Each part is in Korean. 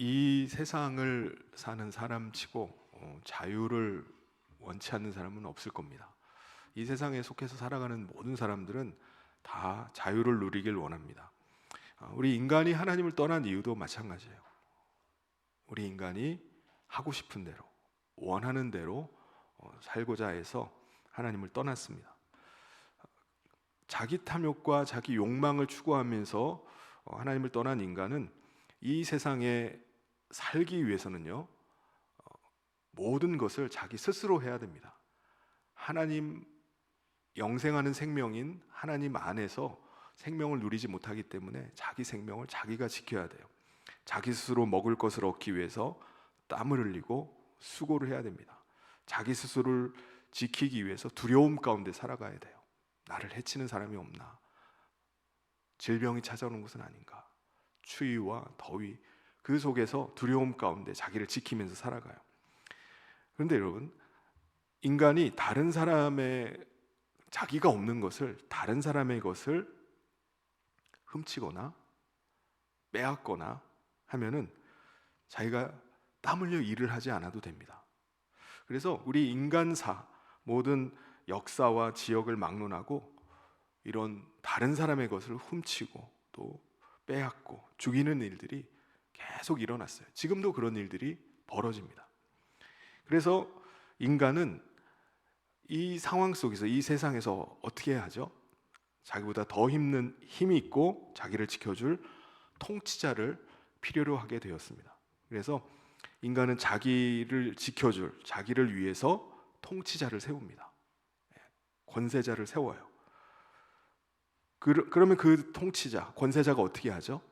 이 세상을 사는 사람치고 자유를 원치 않는 사람은 없을 겁니다. 이 세상에 속해서 살아가는 모든 사람들은 다 자유를 누리길 원합니다. 우리 인간이 하나님을 떠난 이유도 마찬가지예요. 우리 인간이 하고 싶은 대로, 원하는 대로 살고자 해서 하나님을 떠났습니다. 자기 탐욕과 자기 욕망을 추구하면서 하나님을 떠난 인간은 이 세상에 살기 위해서는요, 모든 것을 자기 스스로 해야 됩니다. 하나님, 영생하는 생명인 하나님 안에서 생명을 누리지 못하기 때문에 자기 생명을 자기가 지켜야 돼요. 자기 스스로 먹을 것을 얻기 위해서 땀을 흘리고 수고를 해야 됩니다. 자기 스스로를 지키기 위해서 두려움 가운데 살아가야 돼요. 나를 해치는 사람이 없나? 질병이 찾아오는 것은 아닌가? 추위와 더위, 그 속에서 두려움 가운데 자기를 지키면서 살아가요. 그런데 여러분, 인간이 다른 사람의, 자기가 없는 것을, 다른 사람의 것을 훔치거나 빼앗거나 하면은 자기가 땀 흘려 일을 하지 않아도 됩니다. 그래서 우리 인간사, 모든 역사와 지역을 막론하고 이런 다른 사람의 것을 훔치고 또 빼앗고 죽이는 일들이 계속 일어났어요. 지금도 그런 일들이 벌어집니다. 그래서 인간은 이 상황 속에서, 이 세상에서 어떻게 해야 하죠? 자기보다 더 힘이 있고 자기를 지켜줄 통치자를 필요로 하게 되었습니다. 그래서 인간은 자기를 지켜줄, 자기를 위해서 통치자를 세웁니다. 권세자를 세워요. 그러면 그 통치자, 권세자가 어떻게 하죠?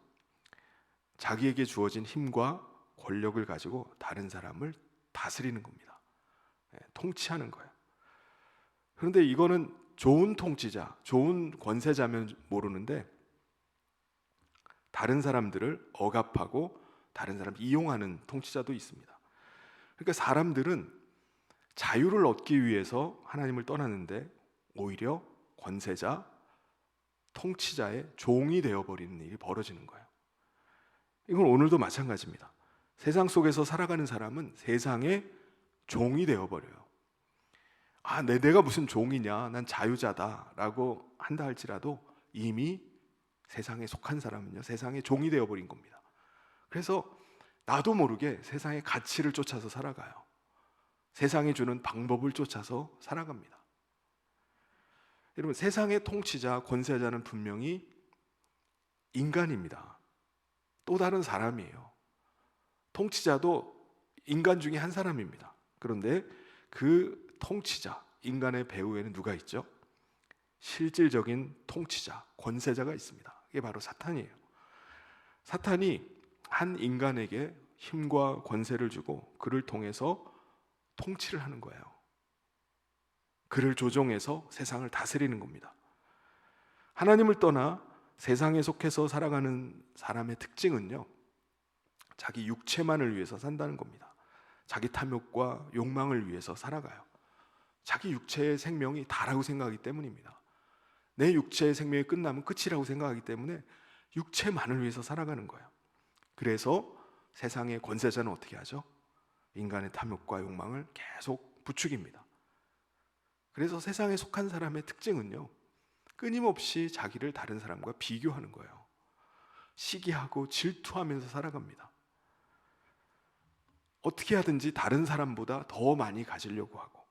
자기에게 주어진 힘과 권력을 가지고 다른 사람을 다스리는 겁니다. 통치하는 거예요. 그런데 이거는 좋은 통치자, 좋은 권세자면 모르는데 다른 사람들을 억압하고 다른 사람을 이용하는 통치자도 있습니다. 그러니까 사람들은 자유를 얻기 위해서 하나님을 떠나는데 오히려 권세자, 통치자의 종이 되어버리는 일이 벌어지는 거예요. 이건 오늘도 마찬가지입니다. 세상 속에서 살아가는 사람은 세상의 종이 되어버려요. 내가 무슨 종이냐, 난 자유자다 라고 한다 할지라도 이미 세상에 속한 사람은요, 세상의 종이 되어버린 겁니다. 그래서 나도 모르게 세상의 가치를 쫓아서 살아가요. 세상이 주는 방법을 쫓아서 살아갑니다. 여러분, 세상의 통치자, 권세자는 분명히 인간입니다. 또 다른 사람이에요. 통치자도 인간 중에 한 사람입니다. 그런데 그 통치자, 인간의 배후에는 누가 있죠? 실질적인 통치자, 권세자가 있습니다. 이게 바로 사탄이에요. 사탄이 한 인간에게 힘과 권세를 주고 그를 통해서 통치를 하는 거예요. 그를 조종해서 세상을 다스리는 겁니다. 하나님을 떠나 세상에 속해서 살아가는 사람의 특징은요, 자기 육체만을 위해서 산다는 겁니다. 자기 탐욕과 욕망을 위해서 살아가요. 자기 육체의 생명이 다라고 생각하기 때문입니다. 내 육체의 생명이 끝나면 끝이라고 생각하기 때문에 육체만을 위해서 살아가는 거예요. 그래서 세상의 권세자는 어떻게 하죠? 인간의 탐욕과 욕망을 계속 부추깁니다. 그래서 세상에 속한 사람의 특징은요, 끊임없이 자기를 다른 사람과 비교하는 거예요. 시기하고 질투하면서 살아갑니다. 어떻게 하든지 다른 사람보다 더 많이 가지려고 하고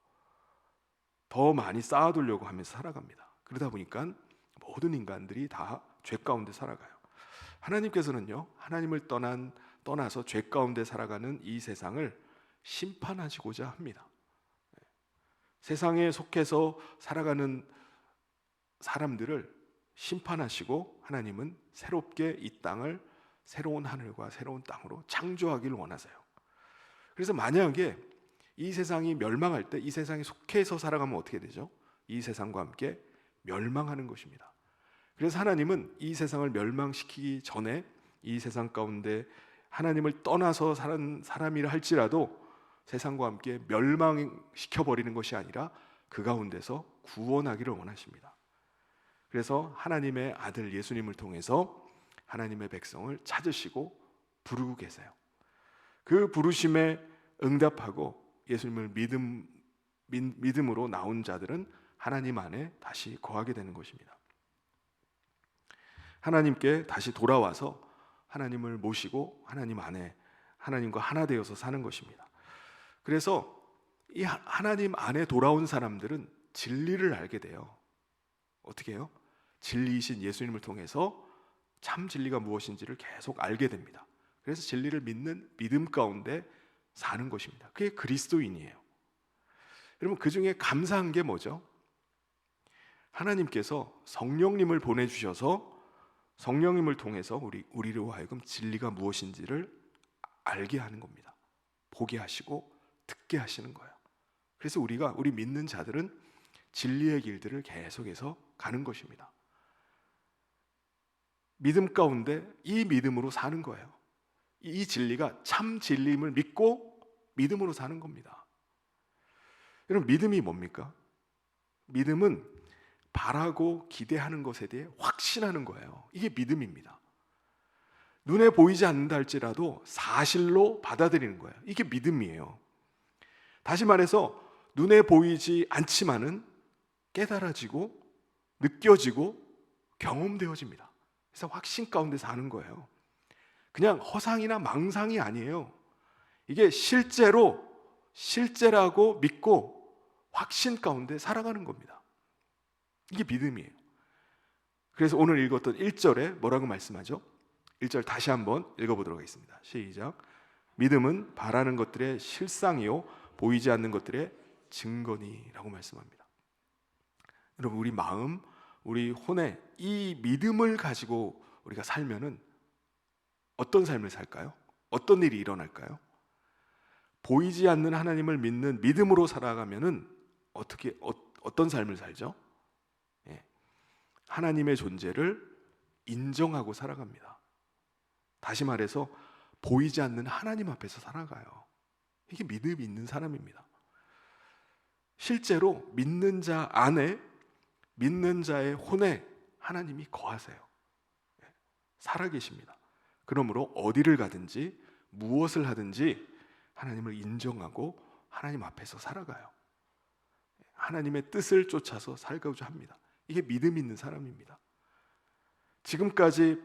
더 많이 쌓아두려고 하면서 살아갑니다. 그러다 보니까 모든 인간들이 다 죄 가운데 살아가요. 하나님께서는요, 하나님을 떠나서 죄 가운데 살아가는 이 세상을 심판하시고자 합니다. 세상에 속해서 살아가는 사람들을 심판하시고 하나님은 새롭게 이 땅을 새로운 하늘과 새로운 땅으로 창조하기를 원하세요. 그래서 만약에 이 세상이 멸망할 때 이 세상에 속해서 살아가면 어떻게 되죠? 이 세상과 함께 멸망하는 것입니다. 그래서 하나님은 이 세상을 멸망시키기 전에 이 세상 가운데 하나님을 떠나서 사는 사람이라 할지라도 세상과 함께 멸망시켜버리는 것이 아니라 그 가운데서 구원하기를 원하십니다. 그래서 하나님의 아들 예수님을 통해서 하나님의 백성을 찾으시고 부르고 계세요. 그 부르심에 응답하고 예수님을 믿음으로 나온 자들은 하나님 안에 다시 거하게 되는 것입니다. 하나님께 다시 돌아와서 하나님을 모시고 하나님 안에 하나님과 하나 되어서 사는 것입니다. 그래서 이 하나님 안에 돌아온 사람들은 진리를 알게 돼요. 어떻게 해요? 진리이신 예수님을 통해서 참 진리가 무엇인지를 계속 알게 됩니다. 그래서 진리를 믿는 믿음 가운데 사는 것입니다. 그게 그리스도인이에요. 여러분, 그 중에 감사한 게 뭐죠? 하나님께서 성령님을 보내주셔서 성령님을 통해서 우리로 하여금 진리가 무엇인지를 알게 하는 겁니다. 보게 하시고 듣게 하시는 거예요. 그래서 우리 믿는 자들은 진리의 길들을 계속해서 가는 것입니다. 믿음 가운데 이 믿음으로 사는 거예요. 이 진리가 참 진리임을 믿고 믿음으로 사는 겁니다. 여러분, 믿음이 뭡니까? 믿음은 바라고 기대하는 것에 대해 확신하는 거예요. 이게 믿음입니다. 눈에 보이지 않는다 할지라도 사실로 받아들이는 거예요. 이게 믿음이에요. 다시 말해서 눈에 보이지 않지만은 깨달아지고 느껴지고 경험되어집니다. 그래서 확신 가운데 사는 거예요. 그냥 허상이나 망상이 아니에요. 이게 실제라고 믿고 확신 가운데 살아가는 겁니다. 이게 믿음이에요. 그래서 오늘 읽었던 1절에 뭐라고 말씀하죠? 1절 다시 한번 읽어보도록 하겠습니다. 시작. 믿음은 바라는 것들의 실상이요 보이지 않는 것들의 증거니라고 말씀합니다. 여러분, 우리 마음, 우리 혼에 이 믿음을 가지고 우리가 살면은 어떤 삶을 살까요? 어떤 일이 일어날까요? 보이지 않는 하나님을 믿는 믿음으로 살아가면은 어떤 삶을 살죠? 하나님의 존재를 인정하고 살아갑니다. 다시 말해서 보이지 않는 하나님 앞에서 살아가요. 이게 믿음이 있는 사람입니다. 실제로 믿는 자 안에, 믿는 자의 혼에 하나님이 거하세요. 살아계십니다. 그러므로 어디를 가든지 무엇을 하든지 하나님을 인정하고 하나님 앞에서 살아가요. 하나님의 뜻을 쫓아서 살고자 합니다. 이게 믿음 있는 사람입니다. 지금까지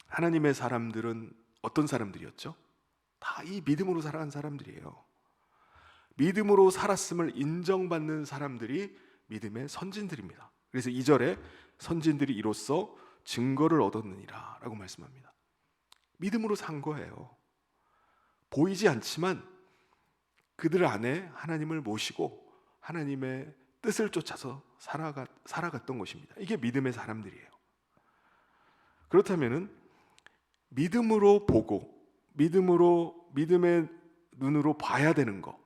하나님의 사람들은 어떤 사람들이었죠? 다 이 믿음으로 살아간 사람들이에요. 믿음으로 살았음을 인정받는 사람들이 믿음의 선진들입니다. 그래서 2절에 선진들이 이로써 증거를 얻었느니라 라고 말씀합니다. 믿음으로 산 거예요. 보이지 않지만 그들 안에 하나님을 모시고 하나님의 뜻을 쫓아서 살아갔던 것입니다. 이게 믿음의 사람들이에요. 그렇다면은 믿음으로 보고 믿음의 눈으로 봐야 되는 거,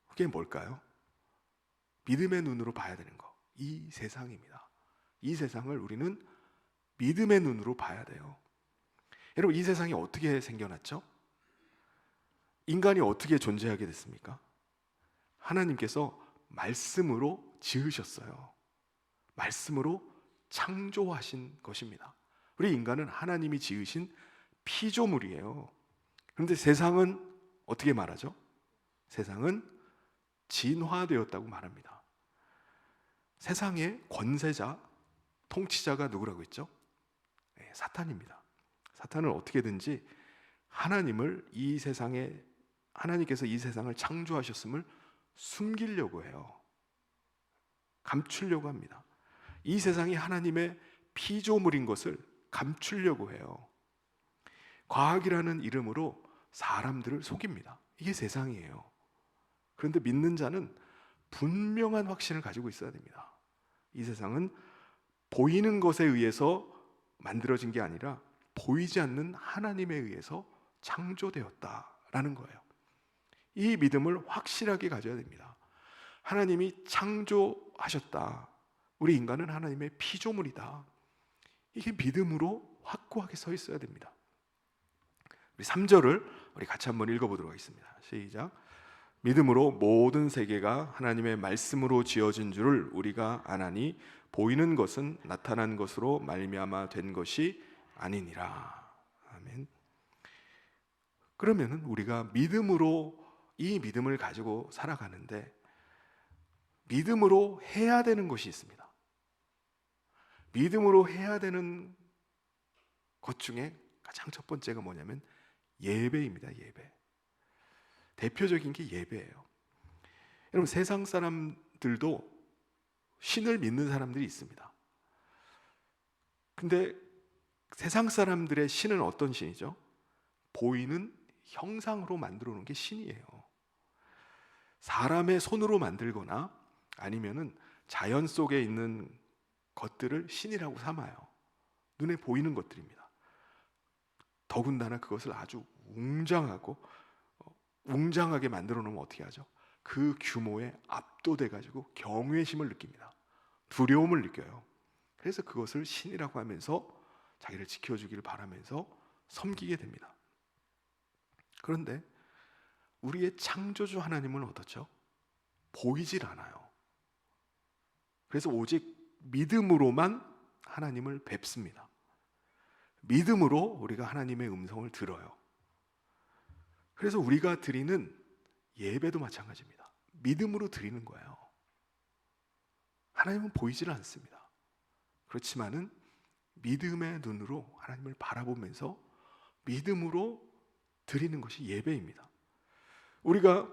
그게 뭘까요? 믿음의 눈으로 봐야 되는 거, 이 세상입니다. 이 세상을 우리는 믿음의 눈으로 봐야 돼요. 여러분, 이 세상이 어떻게 생겨났죠? 인간이 어떻게 존재하게 됐습니까? 하나님께서 말씀으로 지으셨어요. 말씀으로 창조하신 것입니다. 우리 인간은 하나님이 지으신 피조물이에요. 그런데 세상은 어떻게 말하죠? 세상은 진화되었다고 말합니다. 세상의 권세자, 통치자가 누구라고 했죠? 사탄입니다. 사탄은 어떻게든지 하나님께서 이 세상을 창조하셨음을 숨기려고 해요. 감추려고 합니다. 이 세상이 하나님의 피조물인 것을 감추려고 해요. 과학이라는 이름으로 사람들을 속입니다. 이게 세상이에요. 그런데 믿는 자는 분명한 확신을 가지고 있어야 됩니다. 이 세상은 보이는 것에 의해서 만들어진 게 아니라 보이지 않는 하나님에 의해서 창조되었다라는 거예요. 이 믿음을 확실하게 가져야 됩니다. 하나님이 창조하셨다. 우리 인간은 하나님의 피조물이다. 이게 믿음으로 확고하게 서 있어야 됩니다. 우리 3절을 우리 같이 한번 읽어보도록 하겠습니다. 시작. 믿음으로 모든 세계가 하나님의 말씀으로 지어진 줄을 우리가 아나니 보이는 것은 나타난 것으로 말미암아 된 것이 아니니라. 아멘. 그러면은 우리가 믿음으로 이 믿음을 가지고 살아가는데 믿음으로 해야 되는 것이 있습니다. 믿음으로 해야 되는 것 중에 가장 첫 번째가 뭐냐면 예배입니다. 예배. 대표적인 게 예배예요. 여러분, 세상 사람들도 신을 믿는 사람들이 있습니다. 근데 세상 사람들의 신은 어떤 신이죠? 보이는 형상으로 만들어 놓은 게 신이에요. 사람의 손으로 만들거나 아니면은 자연 속에 있는 것들을 신이라고 삼아요. 눈에 보이는 것들입니다. 더군다나 그것을 아주 웅장하게 만들어 놓으면 어떻게 하죠? 그 규모에 압도돼 가지고 경외심을 느낍니다. 두려움을 느껴요. 그래서 그것을 신이라고 하면서 자기를 지켜주기를 바라면서 섬기게 됩니다. 그런데 우리의 창조주 하나님은 어떻죠? 보이질 않아요. 그래서 오직 믿음으로만 하나님을 뵙습니다. 믿음으로 우리가 하나님의 음성을 들어요. 그래서 우리가 드리는 예배도 마찬가지입니다. 믿음으로 드리는 거예요. 하나님은 보이질 않습니다. 그렇지만은 믿음의 눈으로 하나님을 바라보면서 믿음으로 드리는 것이 예배입니다. 우리가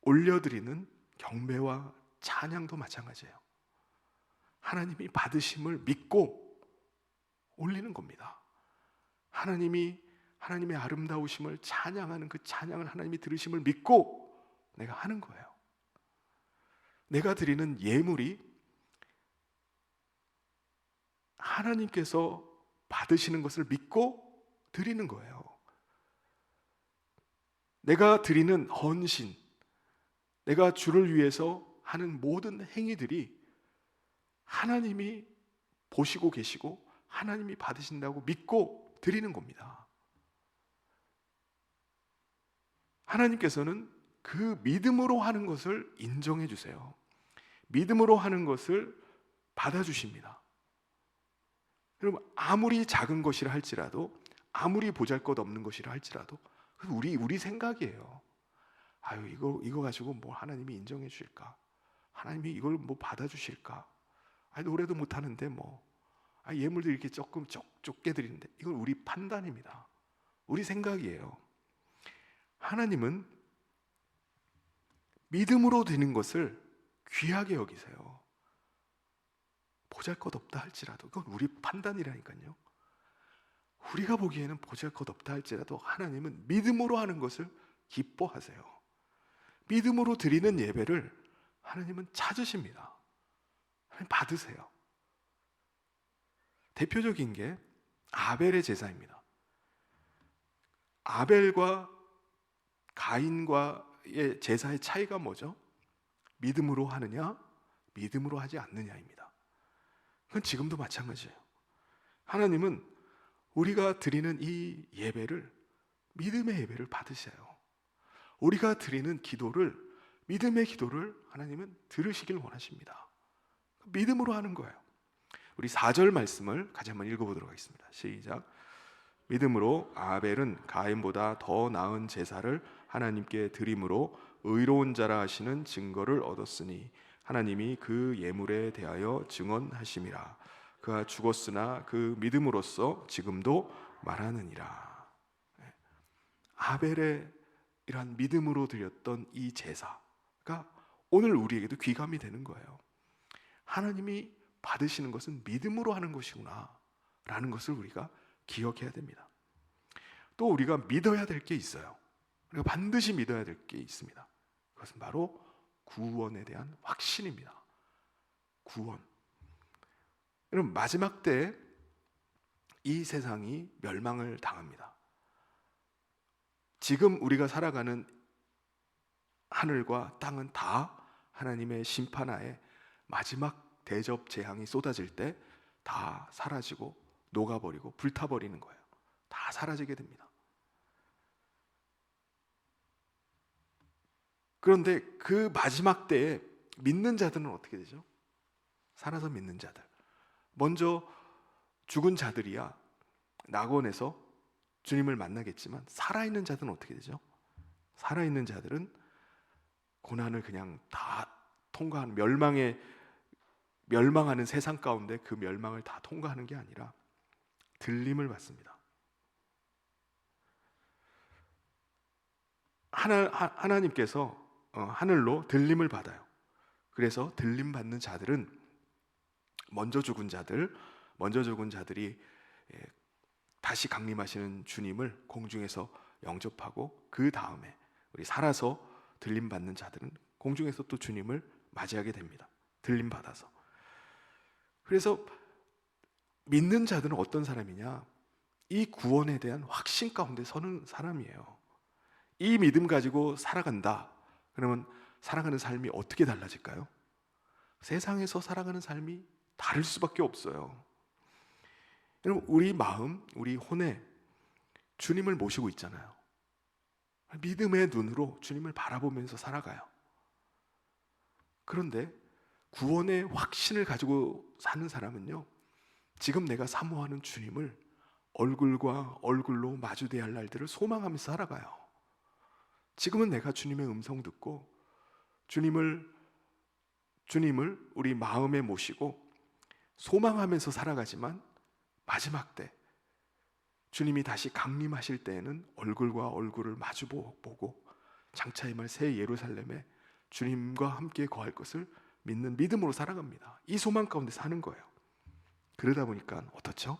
올려드리는 경배와 찬양도 마찬가지예요. 하나님이 받으심을 믿고 올리는 겁니다. 하나님의 아름다우심을 찬양하는 그 찬양을 하나님이 들으심을 믿고 내가 하는 거예요. 내가 드리는 예물이 하나님께서 받으시는 것을 믿고 드리는 거예요. 내가 드리는 헌신, 내가 주를 위해서 하는 모든 행위들이 하나님이 보시고 계시고 하나님이 받으신다고 믿고 드리는 겁니다. 하나님께서는 그 믿음으로 하는 것을 인정해 주세요. 믿음으로 하는 것을 받아주십니다. 여러분, 아무리 작은 것이라 할지라도, 아무리 보잘것없는 것이라 할지라도 우리 생각이에요. 아유, 이거 가지고 뭐 하나님이 인정해 주실까? 하나님이 이걸 뭐 받아주실까? 아니, 노래도 못하는데 뭐 예물도 이렇게 조금 좁게 드리는데, 이건 우리 판단입니다. 우리 생각이에요. 하나님은 믿음으로 드리는 것을 귀하게 여기세요. 보잘것없다 할지라도 그건 우리 판단이라니까요. 우리가 보기에는 보잘것없다 할지라도 하나님은 믿음으로 하는 것을 기뻐하세요. 믿음으로 드리는 예배를 하나님은 찾으십니다. 하나님 받으세요. 대표적인 게 아벨의 제사입니다. 아벨과 가인과의 제사의 차이가 뭐죠? 믿음으로 하느냐, 믿음으로 하지 않느냐입니다. 그건 지금도 마찬가지예요. 하나님은 우리가 드리는 이 예배를, 믿음의 예배를 받으세요. 우리가 드리는 기도를, 믿음의 기도를 하나님은 들으시길 원하십니다. 믿음으로 하는 거예요. 우리 4절 말씀을 같이 한번 읽어보도록 하겠습니다. 시작. 믿음으로 아벨은 가인보다 더 나은 제사를 하나님께 드림으로 의로운 자라 하시는 증거를 얻었으니 하나님이 그 예물에 대하여 증언하심이라. 그가 죽었으나 그 믿음으로써 지금도 말하느니라. 아벨의 이러한 믿음으로 드렸던 이 제사가 오늘 우리에게도 귀감이 되는 거예요. 하나님이 받으시는 것은 믿음으로 하는 것이구나 라는 것을 우리가 기억해야 됩니다. 또 우리가 믿어야 될 게 있어요. 우리가 반드시 믿어야 될 게 있습니다. 그것은 바로 구원에 대한 확신입니다. 구원. 여러분, 마지막 때 이 세상이 멸망을 당합니다. 지금 우리가 살아가는 하늘과 땅은 다 하나님의 심판하에 마지막 대접 재앙이 쏟아질 때 다 사라지고 녹아버리고 불타버리는 거예요. 다 사라지게 됩니다. 그런데 그 마지막 때에 믿는 자들은 어떻게 되죠? 살아서 믿는 자들. 먼저 죽은 자들이야 낙원에서 주님을 만나겠지만 살아있는 자들은 어떻게 되죠? 살아있는 자들은 고난을 그냥 다 통과하는, 멸망하는 세상 가운데 그 멸망을 다 통과하는 게 아니라 들림을 받습니다. 하나님께서 하늘로 들림을 받아요. 그래서 들림 받는 자들은 먼저 죽은 자들이 다시 강림하시는 주님을 공중에서 영접하고, 그 다음에 우리 살아서 들림 받는 자들은 공중에서 또 주님을 맞이하게 됩니다. 들림 받아서. 그래서 믿는 자들은 어떤 사람이냐? 이 구원에 대한 확신 가운데 서는 사람이에요. 이 믿음 가지고 살아간다. 그러면 살아가는 삶이 어떻게 달라질까요? 세상에서 살아가는 삶이 다를 수밖에 없어요. 여러분, 우리 마음, 우리 혼에 주님을 모시고 있잖아요. 믿음의 눈으로 주님을 바라보면서 살아가요. 그런데 구원의 확신을 가지고 사는 사람은요, 지금 내가 사모하는 주님을 얼굴과 얼굴로 마주대할 날들을 소망하면서 살아가요. 지금은 내가 주님의 음성 듣고 주님을 우리 마음에 모시고 소망하면서 살아가지만, 마지막 때 주님이 다시 강림하실 때에는 얼굴과 얼굴을 마주보고 장차 임할 새 예루살렘에 주님과 함께 거할 것을 믿는 믿음으로 살아갑니다. 이 소망 가운데 사는 거예요. 그러다 보니까 어떻죠?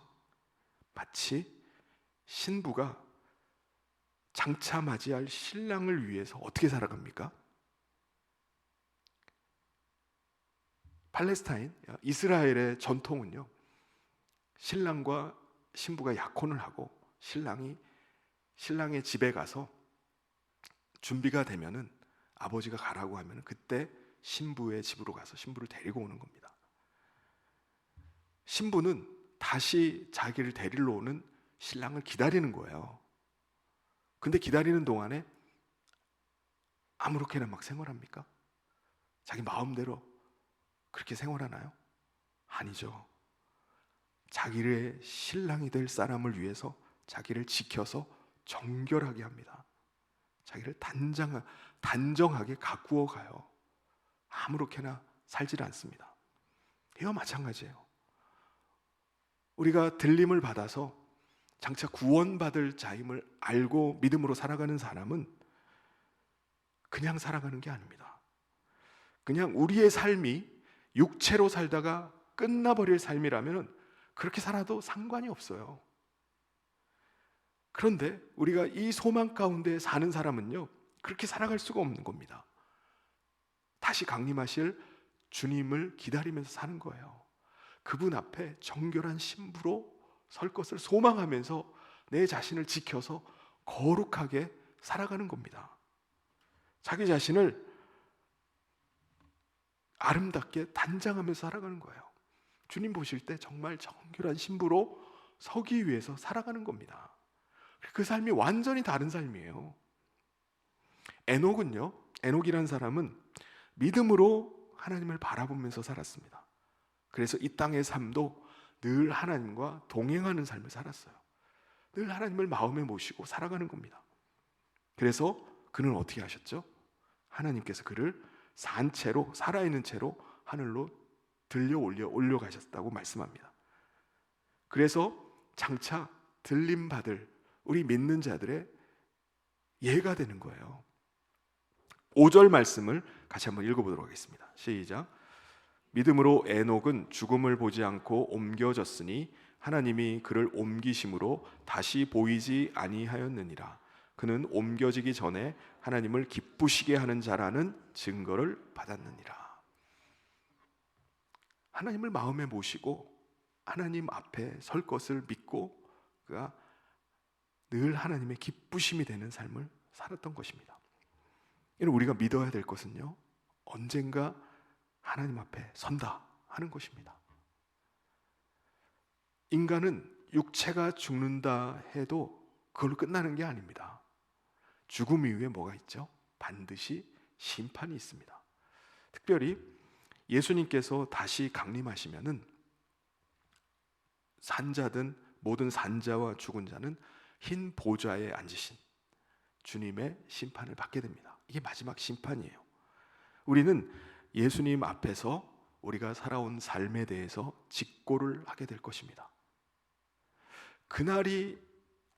마치 신부가 장차 맞이할 신랑을 위해서 어떻게 살아갑니까? 팔레스타인, 이스라엘의 전통은요, 신랑과 신부가 약혼을 하고 신랑의 집에 가서 준비가 되면은, 아버지가 가라고 하면은 그때 신부의 집으로 가서 신부를 데리고 오는 겁니다. 신부는 다시 자기를 데리러 오는 신랑을 기다리는 거예요. 근데 기다리는 동안에 아무렇게나 막 생활합니까? 자기 마음대로 그렇게 생활하나요? 아니죠. 자기의 신랑이 될 사람을 위해서 자기를 지켜서 정결하게 합니다. 자기를 단정하게 가꾸어 가요. 아무렇게나 살질 않습니다. 이와 마찬가지예요. 우리가 들림을 받아서 장차 구원받을 자임을 알고 믿음으로 살아가는 사람은 그냥 살아가는 게 아닙니다. 그냥 우리의 삶이 육체로 살다가 끝나버릴 삶이라면 그렇게 살아도 상관이 없어요. 그런데 우리가 이 소망 가운데 사는 사람은요, 그렇게 살아갈 수가 없는 겁니다. 다시 강림하실 주님을 기다리면서 사는 거예요. 그분 앞에 정결한 신부로 설 것을 소망하면서 내 자신을 지켜서 거룩하게 살아가는 겁니다. 자기 자신을 아름답게 단장하면서 살아가는 거예요. 주님 보실 때 정말 정결한 신부로 서기 위해서 살아가는 겁니다. 그 삶이 완전히 다른 삶이에요. 에녹이라는 사람은 믿음으로 하나님을 바라보면서 살았습니다. 그래서 이 땅의 삶도 늘 하나님과 동행하는 삶을 살았어요. 늘 하나님을 마음에 모시고 살아가는 겁니다. 그래서 그는 어떻게 하셨죠? 하나님께서 그를 산 채로, 살아있는 채로 하늘로 들려 올려가셨다고 말씀합니다. 그래서 장차 들림 받을 우리 믿는 자들의 예가 되는 거예요. 5절 말씀을 같이 한번 읽어보도록 하겠습니다. 시작. 믿음으로 에녹은 죽음을 보지 않고 옮겨졌으니 하나님이 그를 옮기심으로 다시 보이지 아니하였느니라. 그는 옮겨지기 전에 하나님을 기쁘시게 하는 자라는 증거를 받았느니라. 하나님을 마음에 모시고 하나님 앞에 설 것을 믿고 그가 늘 하나님의 기쁘심이 되는 삶을 살았던 것입니다. 우리가 믿어야 될 것은요, 언젠가 하나님 앞에 선다 하는 것입니다. 인간은 육체가 죽는다 해도 그걸로 끝나는 게 아닙니다. 죽음 이후에 뭐가 있죠? 반드시 심판이 있습니다. 특별히 예수님께서 다시 강림하시면은 산자든 모든 산자와 죽은 자는 흰 보좌에 앉으신 주님의 심판을 받게 됩니다. 이게 마지막 심판이에요. 우리는 예수님 앞에서 우리가 살아온 삶에 대해서 직고를 하게 될 것입니다. 그날이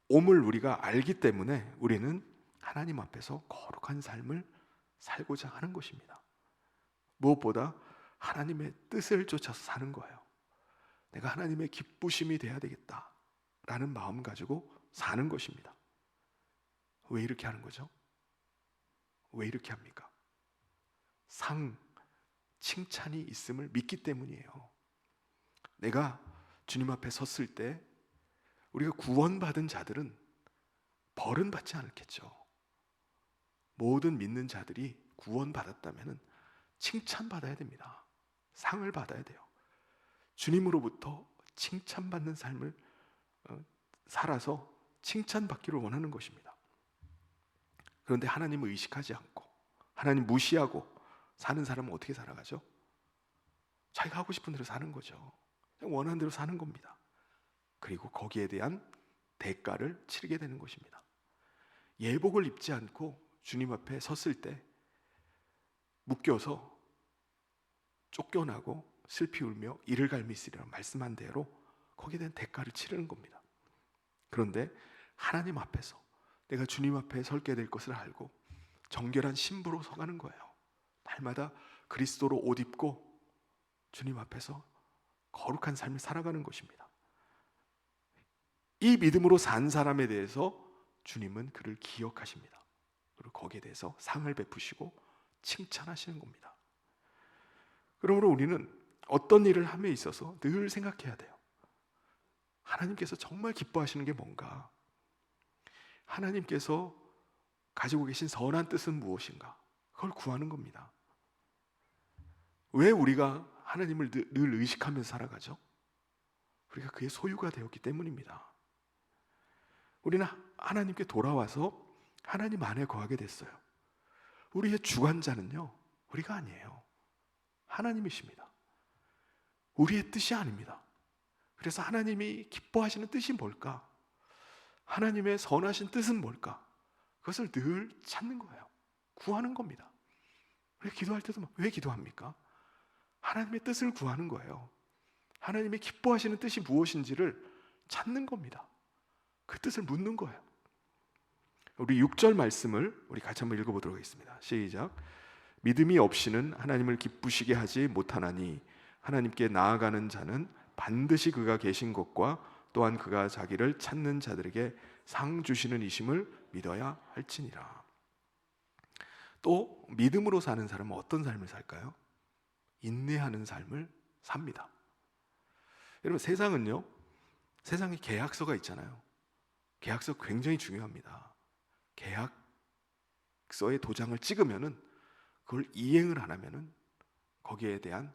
옴을 우리가 알기 때문에 우리는 하나님 앞에서 거룩한 삶을 살고자 하는 것입니다. 무엇보다 하나님의 뜻을 쫓아서 사는 거예요. 내가 하나님의 기쁘심이 돼야 되겠다라는 마음 가지고 사는 것입니다. 왜 이렇게 하는 거죠? 왜 이렇게 합니까? 칭찬이 있음을 믿기 때문이에요. 내가 주님 앞에 섰을 때 우리가 구원받은 자들은 벌은 받지 않겠죠. 모든 믿는 자들이 구원받았다면 칭찬받아야 됩니다. 상을 받아야 돼요. 주님으로부터 칭찬받는 삶을 살아서 칭찬받기를 원하는 것입니다. 그런데 하나님을 의식하지 않고 하나님 무시하고 사는 사람은 어떻게 살아가죠? 자기가 하고 싶은 대로 사는 거죠. 그냥 원하는 대로 사는 겁니다. 그리고 거기에 대한 대가를 치르게 되는 것입니다. 예복을 입지 않고 주님 앞에 섰을 때 묶여서 쫓겨나고 슬피 울며 이를 갈미시리라 말씀한 대로 거기에 대한 대가를 치르는 겁니다. 그런데 하나님 앞에서 내가 주님 앞에 설게 될 것을 알고 정결한 신부로 서가는 거예요. 날마다 그리스도로 옷 입고 주님 앞에서 거룩한 삶을 살아가는 것입니다. 이 믿음으로 산 사람에 대해서 주님은 그를 기억하십니다. 그리고 거기에 대해서 상을 베푸시고 칭찬하시는 겁니다. 그러므로 우리는 어떤 일을 함에 있어서 늘 생각해야 돼요. 하나님께서 정말 기뻐하시는 게 뭔가? 하나님께서 가지고 계신 선한 뜻은 무엇인가? 그걸 구하는 겁니다. 왜 우리가 하나님을 늘 의식하면서 살아가죠? 우리가 그의 소유가 되었기 때문입니다. 우리는 하나님께 돌아와서 하나님 안에 거하게 됐어요. 우리의 주관자는요, 우리가 아니에요. 하나님이십니다. 우리의 뜻이 아닙니다. 그래서 하나님이 기뻐하시는 뜻이 뭘까? 하나님의 선하신 뜻은 뭘까? 그것을 늘 찾는 거예요. 구하는 겁니다. 우리가 기도할 때도 왜 기도합니까? 하나님의 뜻을 구하는 거예요. 하나님의 기뻐하시는 뜻이 무엇인지를 찾는 겁니다. 그 뜻을 묻는 거예요. 우리 6절 말씀을 우리 같이 한번 읽어보도록 하겠습니다. 시작. 믿음이 없이는 하나님을 기쁘시게 하지 못하나니 하나님께 나아가는 자는 반드시 그가 계신 것과 또한 그가 자기를 찾는 자들에게 상 주시는 이심을 믿어야 할지니라. 또 믿음으로 사는 사람은 어떤 삶을 살까요? 인내하는 삶을 삽니다. 여러분, 세상은요, 세상에 계약서가 있잖아요. 계약서 굉장히 중요합니다. 계약서에 도장을 찍으면은 그걸 이행을 안 하면은 거기에 대한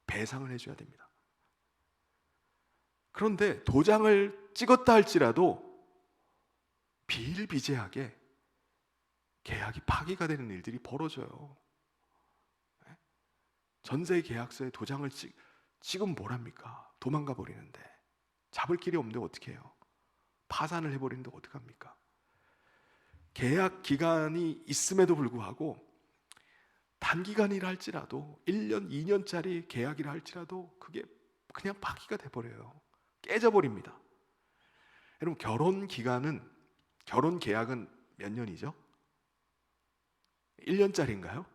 배상을 해줘야 됩니다. 그런데 도장을 찍었다 할지라도 비일비재하게 계약이 파기가 되는 일들이 벌어져요. 전세 계약서에 도장을 찍으면 뭘 합니까? 도망가 버리는데, 잡을 길이 없는데 어떻게 해요? 파산을 해버리는데 어떡합니까? 계약 기간이 있음에도 불구하고 단기간이라 할지라도 1년, 2년짜리 계약이라 할지라도 그게 그냥 파기가 돼버려요. 깨져버립니다. 여러분, 결혼 계약은 몇 년이죠? 1년짜리인가요?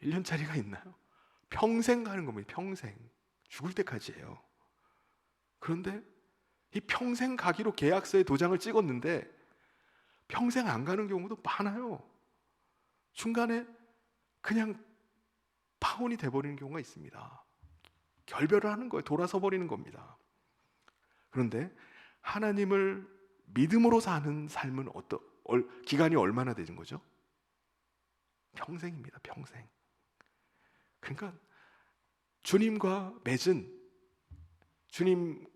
1년짜리가 있나요? 평생 가는 겁니다. 평생. 죽을 때까지예요. 그런데 이 평생 가기로 계약서에 도장을 찍었는데 평생 안 가는 경우도 많아요. 중간에 그냥 파혼이 돼버리는 경우가 있습니다. 결별을 하는 거예요. 돌아서 버리는 겁니다. 그런데 하나님을 믿음으로 사는 삶은 기간이 얼마나 되는 거죠? 평생입니다. 평생. 그러니까 주님과 맺은 주님의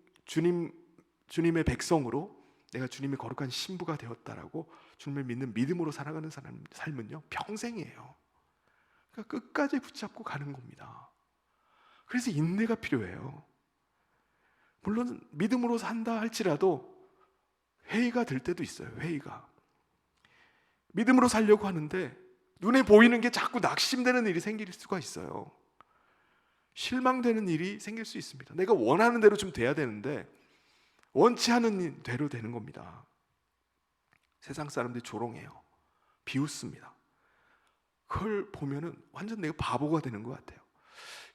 백성으로 내가 주님의 거룩한 신부가 되었다라고 주님을 믿는 믿음으로 살아가는 삶은요, 평생이에요. 그러니까 끝까지 붙잡고 가는 겁니다. 그래서 인내가 필요해요. 물론 믿음으로 산다 할지라도 회의가 될 때도 있어요. 회의가. 믿음으로 살려고 하는데 눈에 보이는 게 자꾸 낙심되는 일이 생길 수가 있어요. 실망되는 일이 생길 수 있습니다. 내가 원하는 대로 좀 돼야 되는데 원치 않은 대로 되는 겁니다. 세상 사람들이 조롱해요. 비웃습니다. 그걸 보면은 완전 내가 바보가 되는 것 같아요.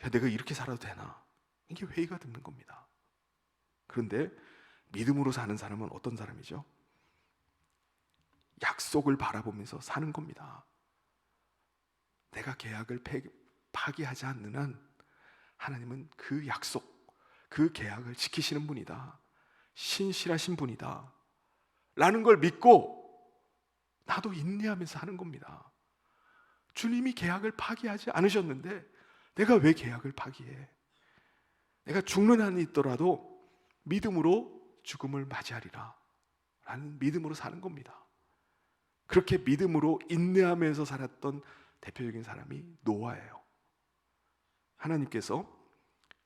야, 내가 이렇게 살아도 되나? 이게 회의가 드는 겁니다. 그런데 믿음으로 사는 사람은 어떤 사람이죠? 약속을 바라보면서 사는 겁니다. 내가 계약을 파기하지 않는 한 하나님은 그 약속, 그 계약을 지키시는 분이다. 신실하신 분이다. 라는 걸 믿고 나도 인내하면서 하는 겁니다. 주님이 계약을 파기하지 않으셨는데 내가 왜 계약을 파기해? 내가 죽는 한이 있더라도 믿음으로 죽음을 맞이하리라 라는 믿음으로 사는 겁니다. 그렇게 믿음으로 인내하면서 살았던 대표적인 사람이 노아예요. 하나님께서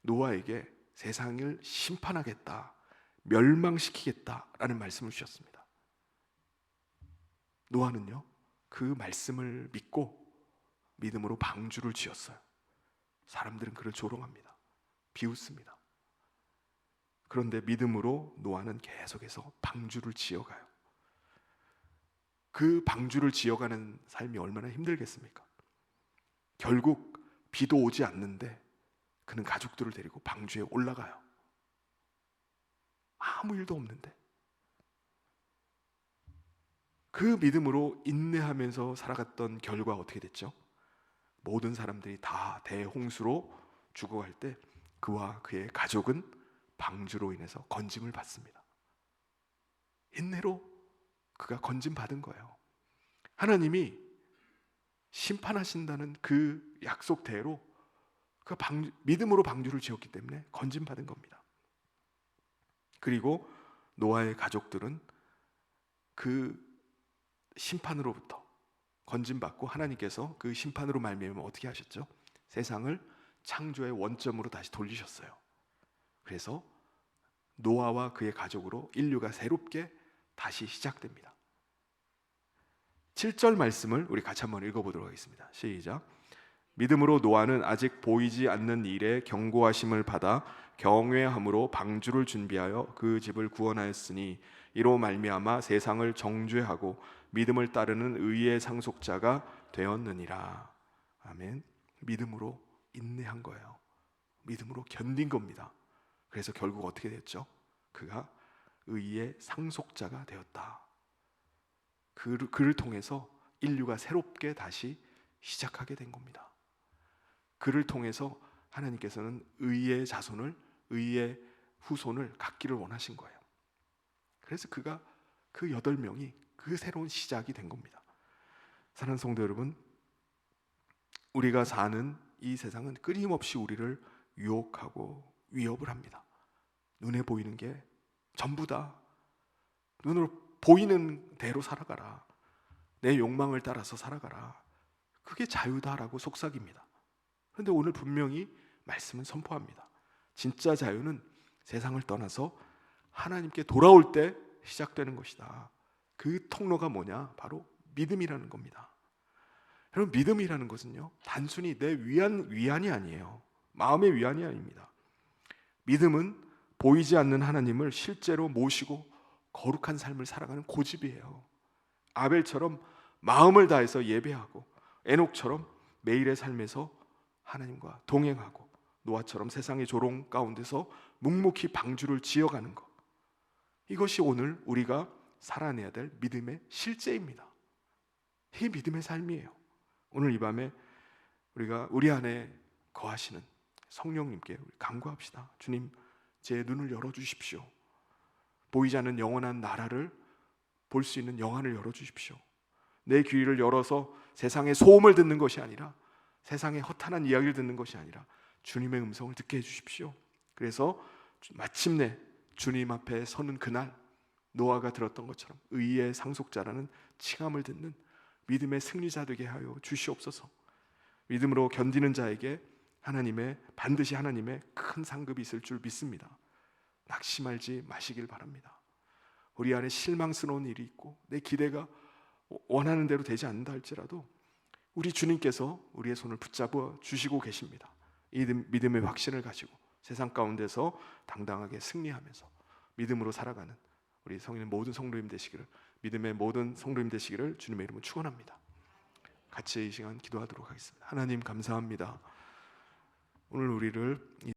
노아에게 세상을 심판하겠다, 멸망시키겠다라는 말씀을 주셨습니다. 노아는요, 그 말씀을 믿고 믿음으로 방주를 지었어요. 사람들은 그를 조롱합니다. 비웃습니다. 그런데 믿음으로 노아는 계속해서 방주를 지어가요. 그 방주를 지어가는 삶이 얼마나 힘들겠습니까? 결국 비도 오지 않는데 그는 가족들을 데리고 방주에 올라가요. 아무 일도 없는데. 그 믿음으로 인내하면서 살아갔던 결과 어떻게 됐죠? 모든 사람들이 다 대홍수로 죽어갈 때 그와 그의 가족은 방주로 인해서 건짐을 받습니다. 인내로 그가 건짐 받은 거예요. 하나님이 심판하신다는 그 약속대로 그 믿음으로 방주를 지었기 때문에 건짐 받은 겁니다. 그리고 노아의 가족들은 그 심판으로부터 건짐받고 하나님께서 그 심판으로 말미암아 어떻게 하셨죠? 세상을 창조의 원점으로 다시 돌리셨어요. 그래서 노아와 그의 가족으로 인류가 새롭게 다시 시작됩니다. 7절 말씀을 우리 같이 한번 읽어보도록 하겠습니다. 시작. 믿음으로 노아는 아직 보이지 않는 일에 경고하심을 받아 경외함으로 방주를 준비하여 그 집을 구원하였으니 이로 말미암아 세상을 정죄하고 믿음을 따르는 의의 상속자가 되었느니라. 아멘. 믿음으로 인내한 거예요. 믿음으로 견딘 겁니다. 그래서 결국 어떻게 됐죠? 그가 의의 상속자가 되었다. 그를 통해서 인류가 새롭게 다시 시작하게 된 겁니다. 그를 통해서 하나님께서는 의의 자손을, 의의 후손을 갖기를 원하신 거예요. 그래서 그가 그 8명이 그 새로운 시작이 된 겁니다. 사랑하는 성도 여러분, 우리가 사는 이 세상은 끊임없이 우리를 유혹하고 위협을 합니다. 눈에 보이는 게 전부 다 눈으로 보이는 대로 살아가라. 내 욕망을 따라서 살아가라. 그게 자유다라고 속삭입니다. 그런데 오늘 분명히 말씀은 선포합니다. 진짜 자유는 세상을 떠나서 하나님께 돌아올 때 시작되는 것이다. 그 통로가 뭐냐? 바로 믿음이라는 겁니다. 여러분, 믿음이라는 것은요, 단순히 내 위안이 아니에요. 마음의 위안이 아닙니다. 믿음은 보이지 않는 하나님을 실제로 모시고 거룩한 삶을 살아가는 고집이에요. 아벨처럼 마음을 다해서 예배하고, 에녹처럼 매일의 삶에서 하나님과 동행하고, 노아처럼 세상의 조롱 가운데서 묵묵히 방주를 지어가는 것, 이것이 오늘 우리가 살아내야 될 믿음의 실제입니다. 이 믿음의 삶이에요. 오늘 이 밤에 우리가 우리 안에 거하시는 성령님께 간구합시다. 주님, 제 눈을 열어주십시오. 보이지 않는 영원한 나라를 볼 수 있는 영안을 열어주십시오. 내 귀를 열어서 세상의 소음을 듣는 것이 아니라, 세상의 허탄한 이야기를 듣는 것이 아니라 주님의 음성을 듣게 해주십시오. 그래서 마침내 주님 앞에 서는 그날, 노아가 들었던 것처럼 의의 상속자라는 칭함을 듣는 믿음의 승리자 되게 하여 주시옵소서. 믿음으로 견디는 자에게 반드시 하나님의 큰 상급이 있을 줄 믿습니다. 낙심하지 마시길 바랍니다. 우리 안에 실망스러운 일이 있고 내 기대가 원하는 대로 되지 않는다 할지라도 우리 주님께서 우리의 손을 붙잡아 주시고 계십니다. 이 믿음의 확신을 가지고 세상 가운데서 당당하게 승리하면서 믿음으로 살아가는 우리 모든 성도님 되시기를, 믿음의 모든 성도님 되시기를 주님의 이름으로 축원합니다. 같이 이 시간 기도하도록 하겠습니다. 하나님 감사합니다. 오늘 우리를